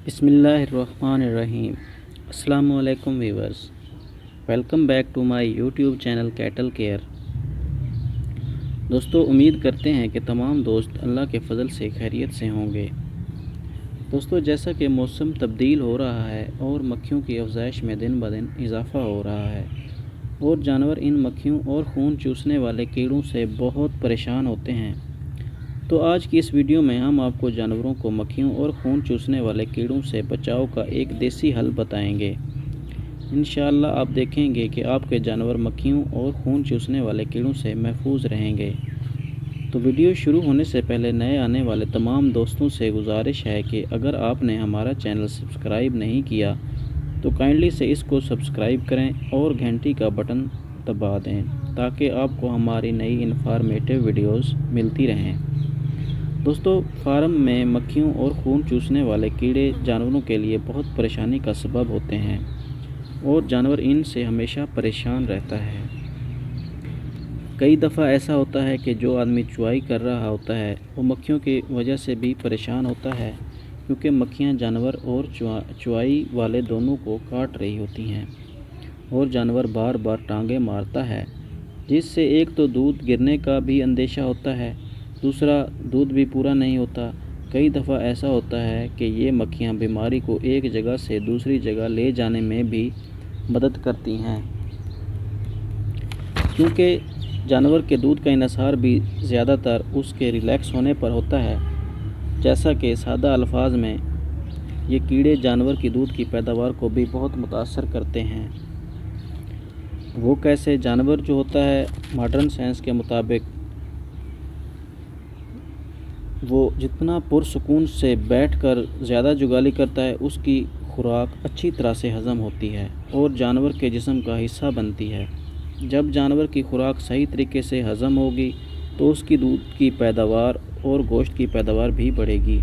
بسم اللہ الرحمن الرحیم۔ السلام علیکم viewers, welcome back to my YouTube channel Kettle Care. دوستو، امید کرتے ہیں کہ تمام دوست اللہ کے فضل سے خیریت سے ہوں گے۔ دوستو، جیسا کہ موسم تبدیل ہو رہا ہے اور مکھیوں کی افزائش میں دن بدن اضافہ ہو رہا ہے اور جانور ان مکھیوں اور خون چوسنے والے کیڑوں سے بہت پریشان ہوتے ہیں، تو آج کی اس ویڈیو میں ہم آپ کو جانوروں کو مکھیوں اور خون چوسنے والے کیڑوں سے بچاؤ کا ایک دیسی حل بتائیں گے۔ انشاءاللہ آپ دیکھیں گے کہ آپ کے جانور مکھیوں اور خون چوسنے والے کیڑوں سے محفوظ رہیں گے۔ تو ویڈیو شروع ہونے سے پہلے نئے آنے والے تمام دوستوں سے گزارش ہے کہ اگر آپ نے ہمارا چینل سبسکرائب نہیں کیا تو کائنڈلی سے اس کو سبسکرائب کریں اور گھنٹی کا بٹن دبا دیں تاکہ آپ کو ہماری نئی انفارمیٹیو ویڈیوز ملتی رہیں۔ دوستو، فارم میں مکھیوں اور خون چوسنے والے کیڑے جانوروں کے لیے بہت پریشانی کا سبب ہوتے ہیں اور جانور ان سے ہمیشہ پریشان رہتا ہے۔ کئی دفعہ ایسا ہوتا ہے کہ جو آدمی چوائی کر رہا ہوتا ہے وہ مکھیوں کی وجہ سے بھی پریشان ہوتا ہے، کیونکہ مکھیاں جانور اور چوائی والے دونوں کو کاٹ رہی ہوتی ہیں اور جانور بار بار ٹانگیں مارتا ہے، جس سے ایک تو دودھ گرنے کا بھی اندیشہ ہوتا ہے، دوسرا دودھ بھی پورا نہیں ہوتا۔ کئی دفعہ ایسا ہوتا ہے کہ یہ مکھیاں بیماری کو ایک جگہ سے دوسری جگہ لے جانے میں بھی مدد کرتی ہیں، کیونکہ جانور کے دودھ کا انحصار بھی زیادہ تر اس کے ریلیکس ہونے پر ہوتا ہے۔ جیسا کہ سادہ الفاظ میں یہ کیڑے جانور کی دودھ کی پیداوار کو بھی بہت متاثر کرتے ہیں۔ وہ کیسے؟ جانور جو ہوتا ہے ماڈرن سائنس کے مطابق وہ جتنا پرسکون سے بیٹھ کر زیادہ جگالی کرتا ہے، اس کی خوراک اچھی طرح سے ہضم ہوتی ہے اور جانور کے جسم کا حصہ بنتی ہے۔ جب جانور کی خوراک صحیح طریقے سے ہضم ہوگی تو اس کی دودھ کی پیداوار اور گوشت کی پیداوار بھی بڑھے گی۔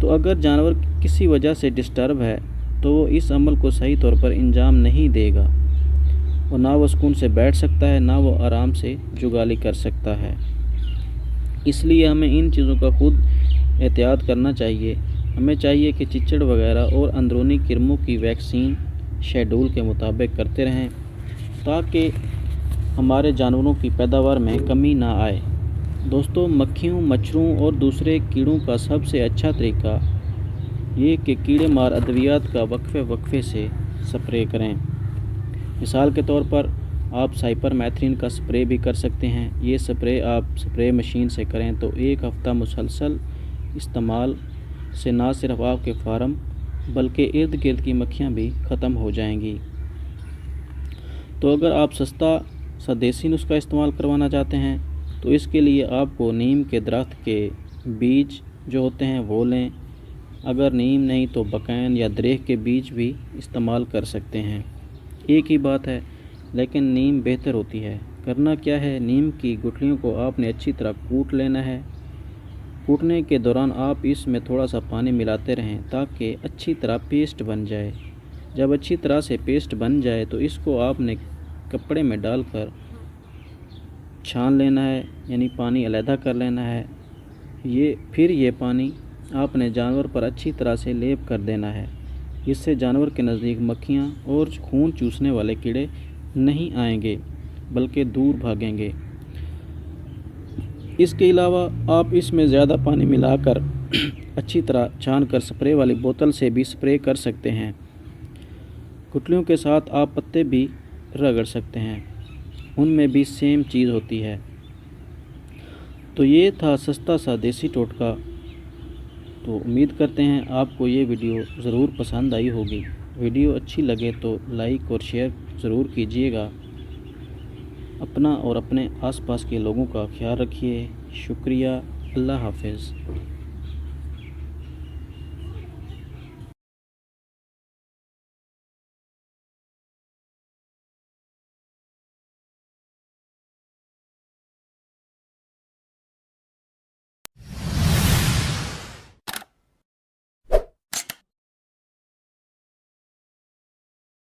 تو اگر جانور کسی وجہ سے ڈسٹرب ہے تو وہ اس عمل کو صحیح طور پر انجام نہیں دے گا اور نہ وہ سکون سے بیٹھ سکتا ہے، نہ وہ آرام سے جگالی کر سکتا ہے۔ اس لیے ہمیں ان چیزوں کا خود احتیاط کرنا چاہیے۔ ہمیں چاہیے کہ چچڑ وغیرہ اور اندرونی کرموں کی ویکسین شیڈول کے مطابق کرتے رہیں تاکہ ہمارے جانوروں کی پیداوار میں کمی نہ آئے۔ دوستو، مکھیوں، مچھروں اور دوسرے کیڑوں کا سب سے اچھا طریقہ یہ کہ کیڑے مار ادویات کا وقفے سے سپرے کریں۔ مثال کے طور پر آپ سائپر میتھرین کا سپرے بھی کر سکتے ہیں۔ یہ سپرے آپ سپرے مشین سے کریں تو ایک ہفتہ مسلسل استعمال سے نہ صرف آپ کے فارم بلکہ ارد گرد کی مکھیاں بھی ختم ہو جائیں گی۔ تو اگر آپ سستا سا دیسی نسخہ استعمال کروانا چاہتے ہیں تو اس کے لیے آپ کو نیم کے درخت کے بیج جو ہوتے ہیں وہ لیں۔ اگر نیم نہیں تو بقین یا دریخ کے بیج بھی استعمال کر سکتے ہیں، ایک ہی بات ہے، لیکن نیم بہتر ہوتی ہے۔ کرنا کیا ہے، نیم کی گٹلیوں کو آپ نے اچھی طرح کوٹ لینا ہے۔ کوٹنے کے دوران آپ اس میں تھوڑا سا پانی ملاتے رہیں تاکہ اچھی طرح پیسٹ بن جائے۔ جب اچھی طرح سے پیسٹ بن جائے تو اس کو آپ نے کپڑے میں ڈال کر چھان لینا ہے، یعنی پانی علیحدہ کر لینا ہے۔ پھر یہ پانی آپ نے جانور پر اچھی طرح سے لیپ کر دینا ہے، جس سے جانور کے نزدیک مکھیاں اور خون چوسنے والے کیڑے نہیں آئیں گے بلکہ دور بھاگیں گے۔ اس کے علاوہ آپ اس میں زیادہ پانی ملا کر اچھی طرح چھان کر سپرے والی بوتل سے بھی سپرے کر سکتے ہیں۔ گٹلیوں کے ساتھ آپ پتے بھی رگڑ سکتے ہیں، ان میں بھی سیم چیز ہوتی ہے۔ تو یہ تھا سستا سا دیسی ٹوٹکا۔ تو امید کرتے ہیں آپ کو یہ ویڈیو ضرور پسند آئی ہوگی۔ ویڈیو اچھی لگے تو لائک اور شیئر ضرور کیجیے گا۔ اپنا اور اپنے آس پاس کے لوگوں کا خیال رکھیے۔ شکریہ۔ اللہ حافظ۔